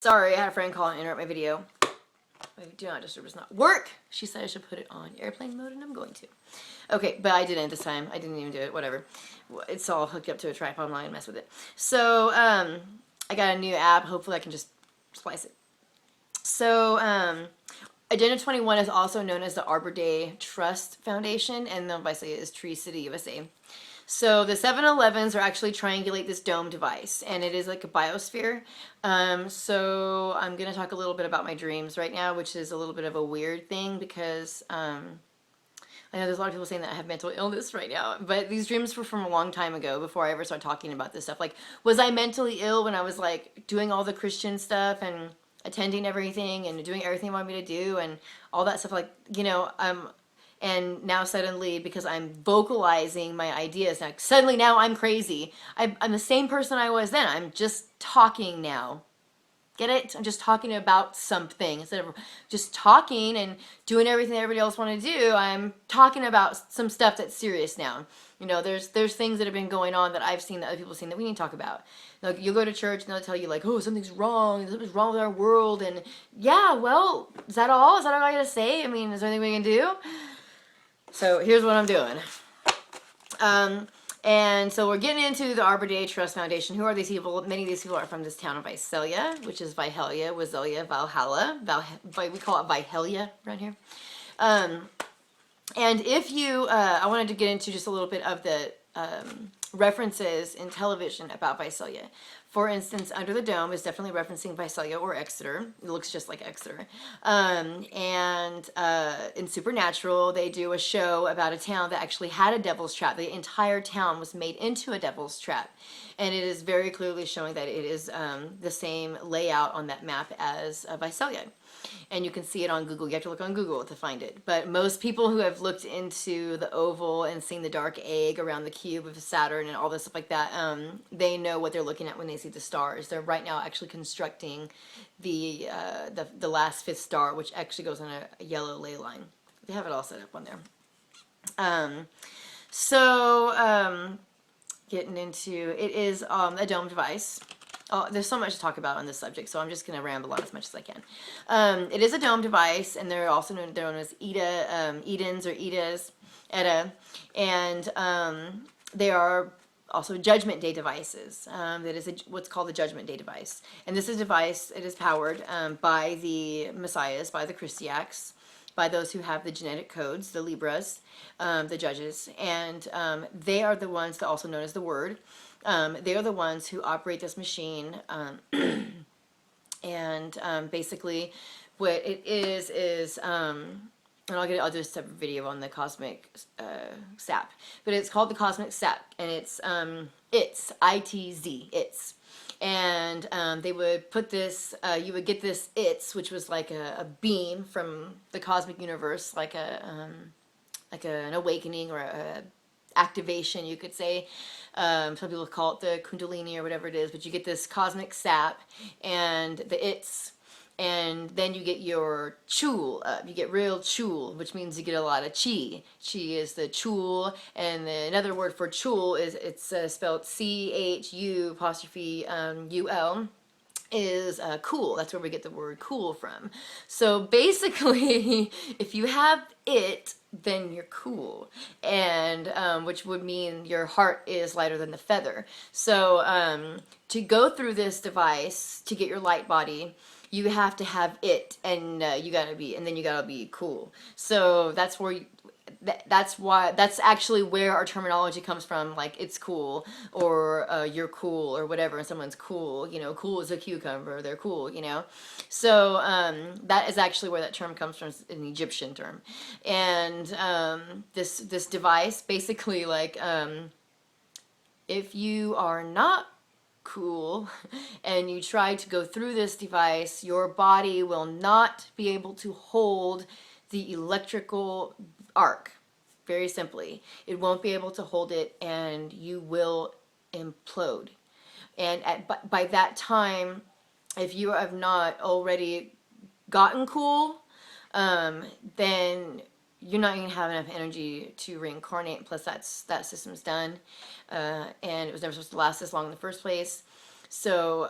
Sorry, I had a friend call and interrupt my video. My do not disturb does not work. She said I should put it on airplane mode, and I'm going to. Okay, but I didn't this time. I didn't even do it. Whatever. It's all hooked up to a tripod line and mess with it. So, I got a new app. Hopefully I can just splice it. So, Agenda 21 is also known as the Arbor Day Trust Foundation, and the Vice is Tree City, USA. So the 7-Elevens are actually triangulate this dome device, and it is like a biosphere. So I'm going to talk a little bit about my dreams right now, which is a little bit of a weird thing because I know there's a lot of people saying that I have mental illness right now, but these dreams were from a long time ago before I ever started talking about this stuff. Like, was I mentally ill when I was like doing all the Christian stuff and attending everything and doing everything you want me to do and all that stuff? Like, you know, and now suddenly, because I'm vocalizing my ideas, now I'm crazy. I'm the same person I was then. I'm just talking now. Get it? I'm just talking about something. Instead of just talking and doing everything everybody else want to do, I'm talking about some stuff that's serious now. You know, there's things that have been going on that I've seen, that other people have seen, that we need to talk about. Like, you'll go to church and they'll tell you, like, oh, something's wrong with our world. And yeah, well, is that all? Is that all I gotta say? I mean, is there anything we can do? So here's what I'm doing. And so we're getting into the Arbor Day Trust Foundation. Who are these people? Many of these people are from this town of Visalia, which is Visalia, Wazelia, Valhalla. We call it Visalia around here. And if you, I wanted to get into just a little bit of the references in television about Visalia. For instance, Under the Dome is definitely referencing Visalia or Exeter. It looks just like Exeter. And in Supernatural, they do a show about a town that actually had a devil's trap. The entire town was made into a devil's trap. And it is very clearly showing that it is the same layout on that map as Visalia. And you can see it on Google. You have to look on Google to find it. But most people who have looked into the oval and seen the dark egg around the cube of Saturn and all this stuff like that, they know what they're looking at when they see the stars. They're right now actually constructing the last fifth star, which actually goes on a yellow ley line. They have it all set up on there. Getting into it is a dome device. Oh, there's so much to talk about on this subject, so I'm just going to ramble on as much as I can. It is a dome device, and they're also known as Edens or Edas, Eda, and they are also Judgment Day devices. That is what's called the Judgment Day device. And this is a device, it is powered by the Messiahs, by the Christiacs, by those who have the genetic codes, the Libras, the judges, and they are the ones that also known as the Word. They are the ones who operate this machine, and basically what it is, and I'll do a separate video on the cosmic sap, but it's called the cosmic sap, and it's ITZ, it's. And they would put this, you would get this which was like a beam from the cosmic universe, like an awakening or a activation, you could say. Some people call it the Kundalini or whatever it is, but you get this cosmic sap and the and then you get your chul up. You get real chul, which means you get a lot of chi. Chi is the chul, and another word for chul is spelled CHU apostrophe UL. Is cool. That's where we get the word cool from. So basically, if you have it, then you're cool, and which would mean your heart is lighter than the feather. So to go through this device to get your light body, you have to have it, and you gotta be cool. So that's where that's actually where our terminology comes from, like it's cool, or you're cool, or whatever, and someone's cool, you know, cool as a cucumber, they're cool, you know. So that is actually where that term comes from, an Egyptian term. And this device basically, like, if you are not cool and you try to go through this device, your body will not be able to hold the electrical arc. Very simply, it won't be able to hold it, and you will implode. And by that time, if you have not already gotten cool, then you're not going to have enough energy to reincarnate. Plus, that system's done, and it was never supposed to last this long in the first place. So,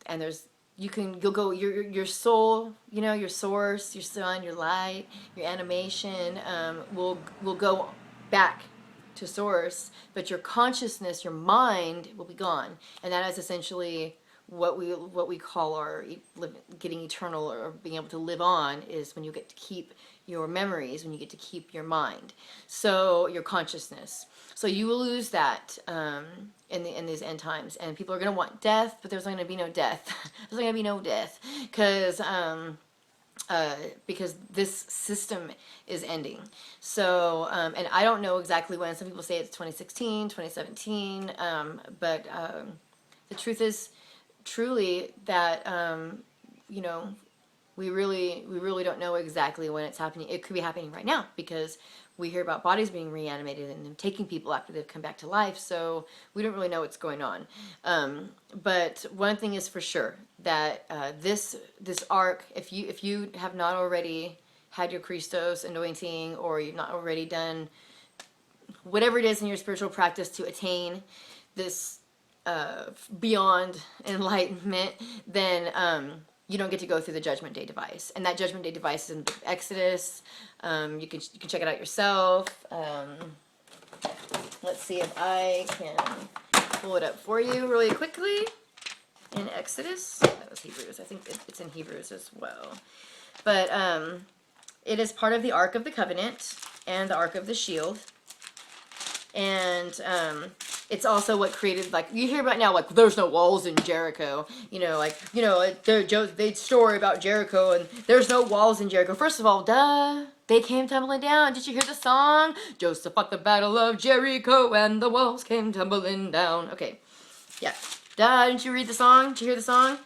and there's you'll go your soul, you know, your source, your sun, your light, your animation, will go back to source, but your consciousness, your mind will be gone, and that is essentially what we call our getting eternal, or being able to live on, is when you get to keep your memories, when you get to keep your mind, so your consciousness. So you will lose that in these end times, and people are going to want death, but there's not going to be no death. There's not going to be no death, because this system is ending. So, and I don't know exactly when. Some people say it's 2016, 2017, but the truth is truly that, you know, we really don't know exactly when it's happening. It could be happening right now, because we hear about bodies being reanimated and them taking people after they've come back to life. So we don't really know what's going on. But one thing is for sure, that this ark, if you have not already had your Christos anointing, or you've not already done whatever it is in your spiritual practice to attain this beyond enlightenment, then you don't get to go through the Judgment Day device. And that Judgment Day device is in Exodus. You can check it out yourself. Let's see if I can pull it up for you really quickly. In Exodus, that was Hebrews. I think it's in Hebrews as well. But it is part of the Ark of the Covenant and the Ark of the Shield. And it's also what created, like, you hear about now, like, there's no walls in Jericho. You know, like, you know, they story about Jericho, and there's no walls in Jericho. First of all, duh, they came tumbling down. Did you hear the song? Joseph fought the battle of Jericho, and the walls came tumbling down. Okay, yeah. Duh, didn't you read the song? Did you hear the song?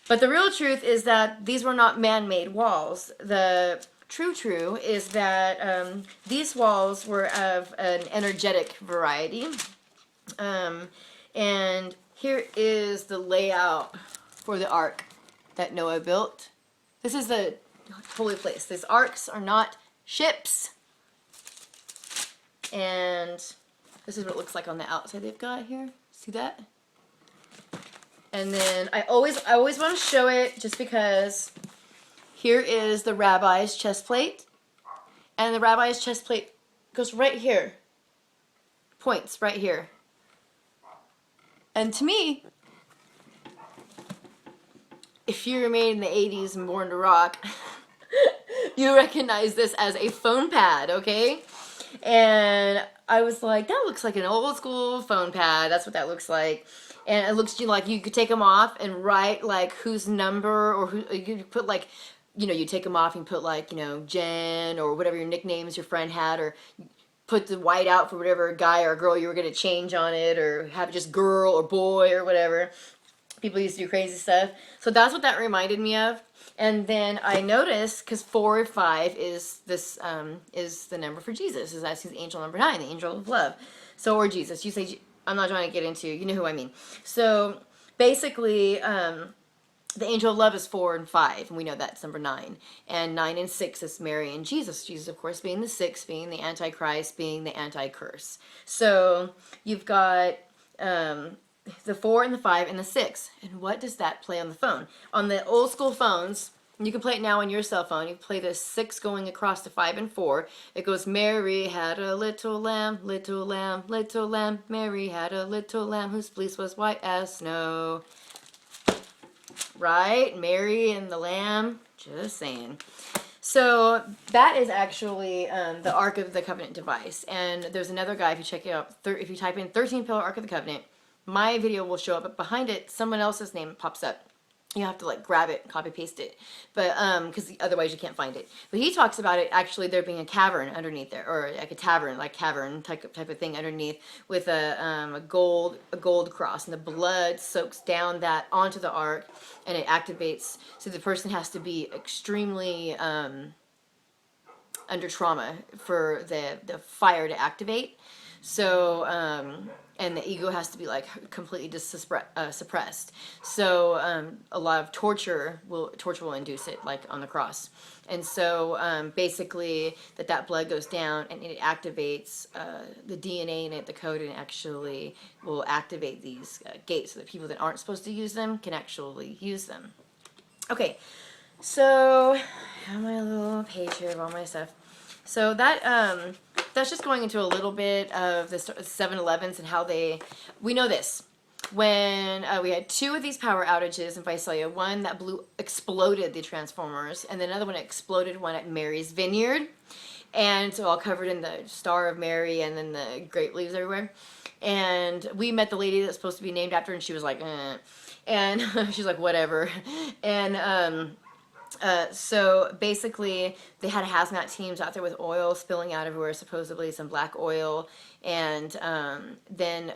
But the real truth is that these were not man-made walls. The true is that these walls were of an energetic variety. And here is the layout for the ark that Noah built. This is the holy place. These arks are not ships. And this is what it looks like on the outside they've got here. See that? And then I always want to show it, just because here is the rabbi's chest plate. And the rabbi's chest plate goes right here. Points right here. And to me, if you were made in the 80s and born to rock, you recognize this as a phone pad, okay? And I was like, that looks like an old school phone pad. That's what that looks like. And it looks like you could take them off and write, like, whose number, or who you could put, like, you know, you take them off and put, like, you know, Jen, or whatever your nicknames your friend had, or put the white out for whatever guy or girl you were going to change on it, or have it just girl or boy or whatever. People used to do crazy stuff. So that's what that reminded me of. And then I noticed, because 4 or 5 is this is the number for Jesus. Is that's his angel number 9, the angel of love. So, or Jesus. You say, I'm not trying to get into, you know who I mean. So basically, the angel of love is 4 and 5, and we know that's number 9. And 9 and 6 is Mary and Jesus. Jesus, of course, being the 6, being the Antichrist, being the Anti-curse. So you've got the 4 and the 5 and the 6. And what does that play on the phone? On the old school phones, you can play it now on your cell phone. You can play the 6 going across to 5 and 4. It goes, Mary had a little lamb, little lamb, little lamb. Mary had a little lamb whose fleece was white as snow. Right? Mary and the lamb. Just saying. So that is actually the Ark of the Covenant device. And there's another guy, if you check it out, if you type in 13-pillar Ark of the Covenant, my video will show up, but behind it, someone else's name pops up. You have to, like, grab it, copy paste it, but because otherwise you can't find it. But he talks about it actually there being a cavern underneath there, or like a tavern, like cavern type of thing underneath, with a gold cross, and the blood soaks down that onto the ark, and it activates. So the person has to be extremely under trauma for the fire to activate. So and the ego has to be like completely suppressed. So a lot of torture will induce it, like on the cross. And so basically that blood goes down and it activates the DNA in it, the code, and it actually will activate these gates so that people that aren't supposed to use them can actually use them. Okay, so I have my little page here of all my stuff. So that's just going into a little bit of the 7-Elevens and how we know this. When we had 2 of these power outages in Visalia, one that exploded the transformers, and then another one exploded one at Mary's Vineyard. And it's all covered in the Star of Mary and then the grape leaves everywhere. And we met the lady that's supposed to be named after, and she was like, eh. And she's like, whatever. And so basically they had hazmat teams out there with oil spilling out everywhere, supposedly some black oil. And then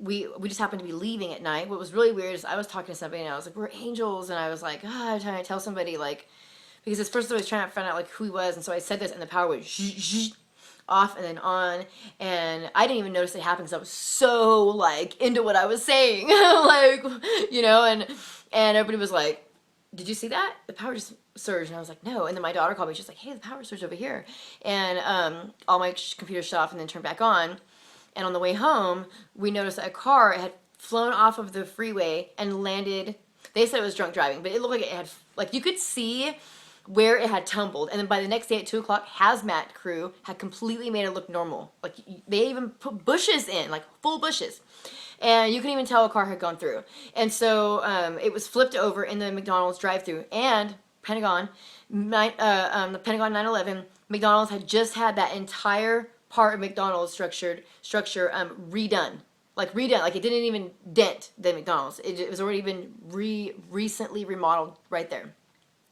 we just happened to be leaving at night. What was really weird is I was talking to somebody and I was like, we're angels. And I was like, I'm trying to tell somebody, like, because at first I was trying to find out like who he was. And so I said this and the power went off and then on, and I didn't even notice it happened because I was so like into what I was saying. Like, you know, and everybody was like, did you see that? The power just surged. And I was like, no. And then my daughter called me. She's like, hey, the power surged over here. And all my computers shut off and then turned back on. And on the way home, we noticed that a car had flown off of the freeway and landed. They said it was drunk driving, but it looked like it had, like, you could see where it had tumbled. And then by the next day at 2 o'clock, hazmat crew had completely made it look normal. Like, they even put bushes in, like full bushes. And you couldn't even tell a car had gone through. And so it was flipped over in the McDonald's drive-thru. And Pentagon, the Pentagon 9/11, McDonald's had just had that entire part of McDonald's structure redone. Like it didn't even dent the McDonald's. It was already been recently remodeled right there.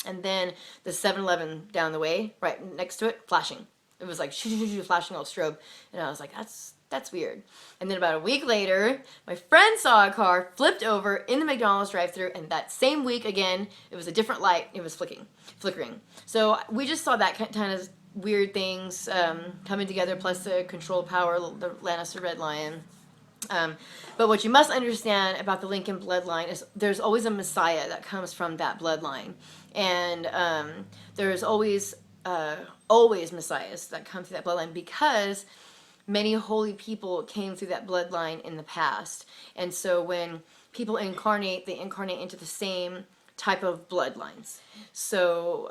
And then the 7-Eleven down the way, right next to it, flashing. It was like flashing all strobe. And I was like, that's weird. And then about a week later, my friend saw a car flipped over in the McDonald's drive-thru, and that same week again, it was a different light. It was flickering. So we just saw that kind of weird things coming together, plus the control power, the Lannister Red Lion. But what you must understand about the Lincoln bloodline is there's always a Messiah that comes from that bloodline. And there's always Messiahs that come through that bloodline because many holy people came through that bloodline in the past. And so when people incarnate, they incarnate into the same type of bloodlines. So,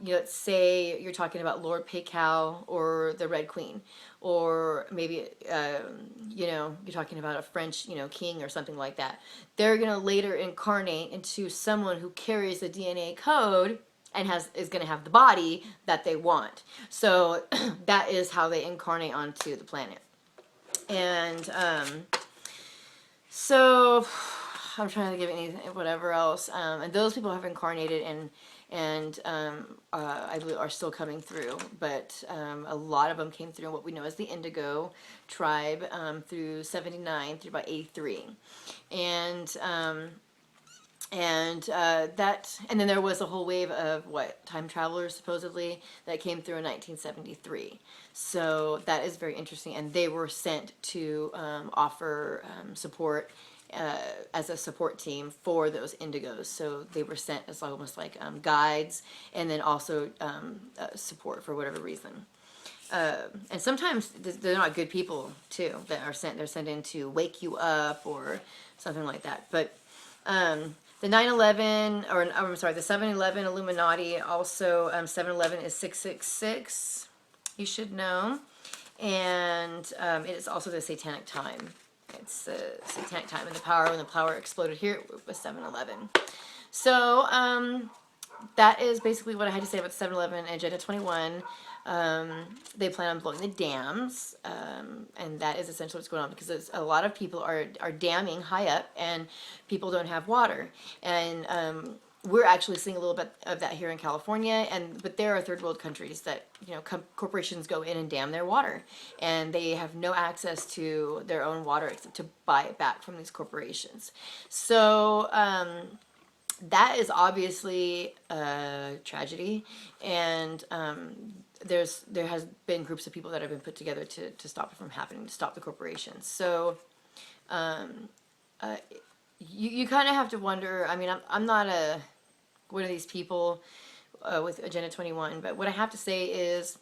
let's say you're talking about Lord Paycal or the Red Queen, or maybe, you're talking about a French, king or something like that. They're going to later incarnate into someone who carries the DNA code and is going to have the body that they want. So that is how they incarnate onto the planet. And so I'm trying to give anything, whatever else. And those people have incarnated and I believe are still coming through. But a lot of them came through what we know as the Indigo tribe through 79 through about 83. And then there was a whole wave of time travelers supposedly that came through in 1973. So that is very interesting, and they were sent to offer support as a support team for those Indigos. So they were sent as almost like guides, and then also support for whatever reason. And sometimes they're not good people too that are sent. They're sent in to wake you up or something like that. But the 9/11, the 7/11 Illuminati, also 7/11 is 666, you should know. And it is also the satanic time. It's the satanic time and the power, when the power exploded here was 7/11. So that is basically what I had to say about 7/11 and Agenda 21. They plan on blowing the dams, and that is essentially what's going on, because a lot of people are damming high up and people don't have water. And we're actually seeing a little bit of that here in California, but there are third world countries that corporations go in and dam their water, and they have no access to their own water except to buy it back from these corporations. So that is obviously a tragedy, and there has been groups of people that have been put together to stop it from happening, to stop the corporations. So You kind of have to wonder. I mean, I'm not one of these people with Agenda 21, but what I have to say is,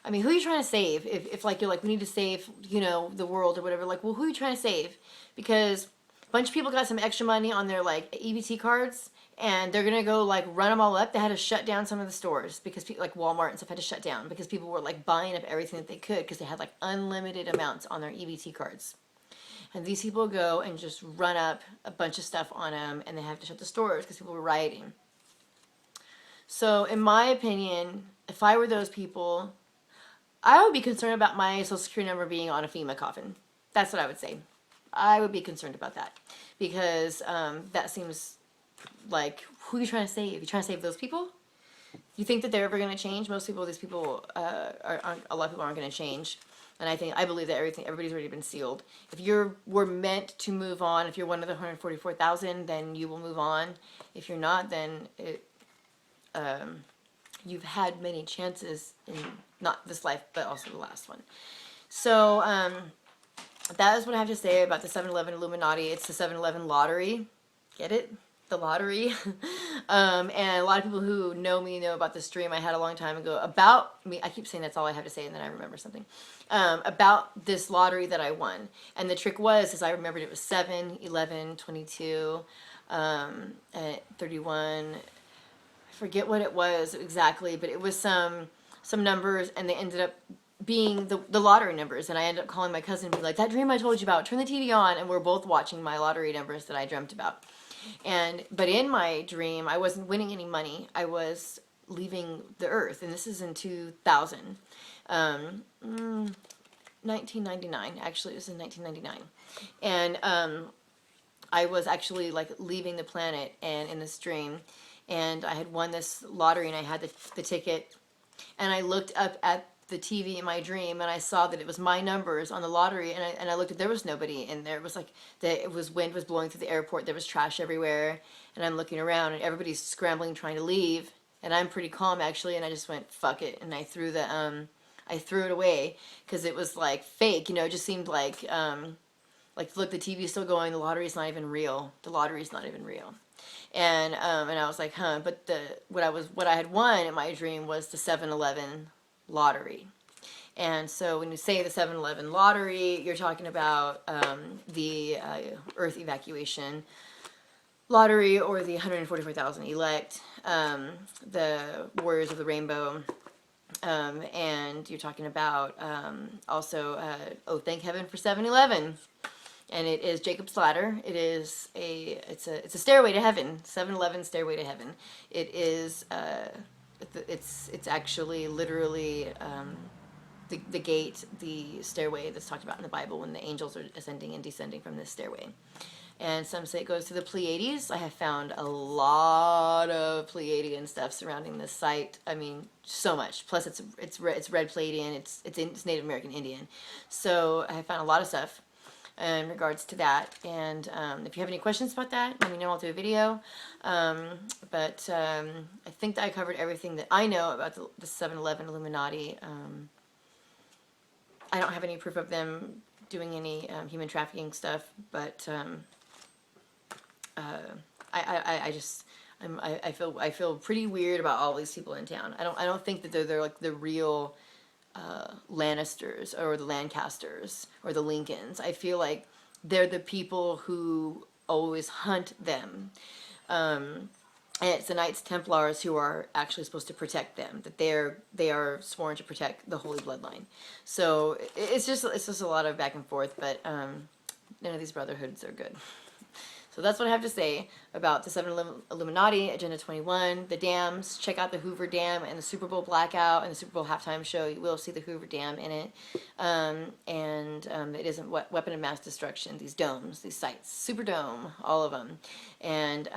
I mean, who are you trying to save? If like you're like, we need to save, the world or whatever, like, well, who are you trying to save? Because a bunch of people got some extra money on their like EBT cards, and they're gonna go like run them all up. They had to shut down some of the stores because people like Walmart and stuff had to shut down because people were like buying up everything that they could because they had like unlimited amounts on their EBT cards. And these people go and just run up a bunch of stuff on them, and they have to shut the stores because people were rioting. So, in my opinion, if I were those people, I would be concerned about my social security number being on a FEMA coffin. That's what I would say. I would be concerned about that because that seems like, who are you trying to save? You trying to save those people? You think that they're ever going to change? Most people, these people, aren't, a lot of people aren't going to change. And I believe that everybody's already been sealed. If we're meant to move on, if you're one of the 144,000, then you will move on. If you're not, then you've had many chances in not this life, but also the last one. So that is what I have to say about the 7-Eleven Illuminati. It's the 7-Eleven lottery. Get it? The lottery. And a lot of people who know me know about this dream I had a long time ago about me. I keep saying that's all I have to say, and then I remember something about this lottery that I won. And the trick was, as I remembered, it was 7, 11, 22, 31. I forget what it was exactly, but it was some numbers, and they ended up being the lottery numbers. And I ended up calling my cousin and be like, that dream I told you about, turn the TV on. And we're both watching my lottery numbers that I dreamt about. But in my dream, I wasn't winning any money. I was leaving the earth, and this is in 2000. 1999, actually. It was in 1999. And I was actually like leaving the planet and in this dream, and I had won this lottery, and I had the ticket, and I looked up at the TV in my dream, and I saw that it was my numbers on the lottery, and I looked at, there was nobody in there. It was like wind was blowing through the airport, there was trash everywhere, and I'm looking around, and everybody's scrambling trying to leave, and I'm pretty calm actually, and I just went fuck it, and I threw it away because it was like fake, it just seemed like look, the TV's still going, the lottery's not even real. And I was like, huh, but what I had won in my dream was the 7-Eleven lottery. And so when you say the 7-Eleven lottery, you're talking about the Earth evacuation lottery, or the 144,000 elect, the Warriors of the Rainbow, and you're talking about also, oh, thank heaven for 7-Eleven. And it is Jacob's Ladder. It's a stairway to heaven. 7-Eleven Stairway to Heaven. It is it's actually literally the gate, the stairway that's talked about in the Bible when the angels are ascending and descending from this stairway. And some say it goes to the Pleiades. I have found a lot of Pleiadian stuff surrounding this site. I mean, so much. Plus, it's red Pleiadian. It's Native American Indian. So I have found a lot of stuff in regards to that. And if you have any questions about that, let me know. I'll do a video. But I think that I covered everything that I know about the 7-Eleven Illuminati. I don't have any proof of them doing any human trafficking stuff, but I feel pretty weird about all these people in town. I don't think that they're like the real Lannisters or the Lancasters or the Lincolns. I feel like they're the people who always hunt them. And it's the Knights Templars who are actually supposed to protect them. That they are sworn to protect the Holy Bloodline. So it's just a lot of back and forth. But none of these brotherhoods are good. So that's what I have to say about the 7-Eleven Illuminati, Agenda 21, the dams. Check out the Hoover Dam and the Super Bowl blackout and the Super Bowl halftime show. You will see the Hoover Dam in it. It isn't weapon of mass destruction. These domes, these sites, Superdome, all of them. And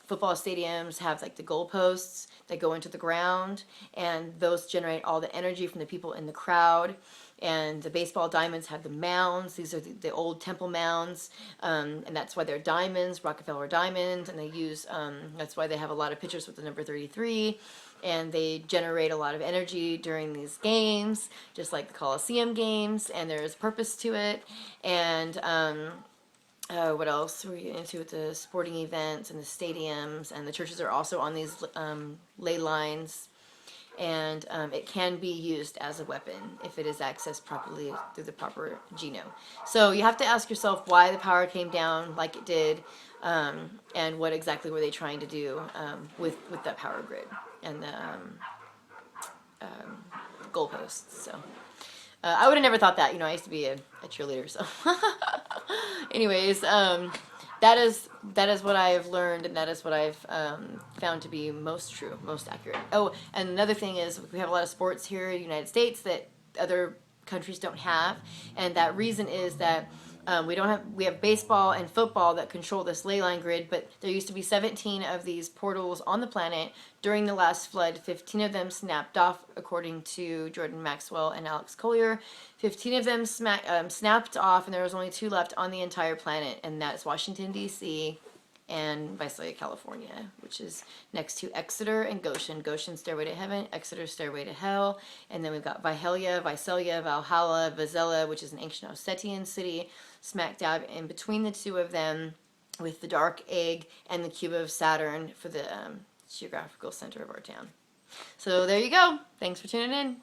football stadiums have like the goalposts that go into the ground, and those generate all the energy from the people in the crowd. And the baseball diamonds have the mounds. These are the old temple mounds, and that's why they're diamonds, Rockefeller diamonds, and they use, that's why they have a lot of pictures with the number 33, and they generate a lot of energy during these games, just like the Coliseum games, and there's purpose to it. And What else are we getting into with the sporting events and the stadiums, and the churches are also on these ley lines, and it can be used as a weapon if it is accessed properly through the proper genome. So you have to ask yourself why the power came down like it did, and what exactly were they trying to do with that power grid and the goalposts. So I would have never thought that. I used to be a cheerleader, so. Anyways, that is what I have learned, and that is what I've found to be most true, most accurate. Oh, and another thing is we have a lot of sports here in the United States that other countries don't have, and that reason is that we have baseball and football that control this ley line grid, but there used to be 17 of these portals on the planet. During the last flood, 15 of them snapped off, according to Jordan Maxwell and Alex Collier. 15 of them snapped off, and there was only 2 left on the entire planet, and that's Washington, D.C., and Visalia, California, which is next to Exeter and Goshen. Goshen, Stairway to Heaven, Exeter, Stairway to Hell. And then we've got Visalia, Valhalla, Vizela, which is an ancient Ossetian city, smack dab in between the 2 of them, with the dark egg and the cube of Saturn for the geographical center of our town. So there you go. Thanks for tuning in.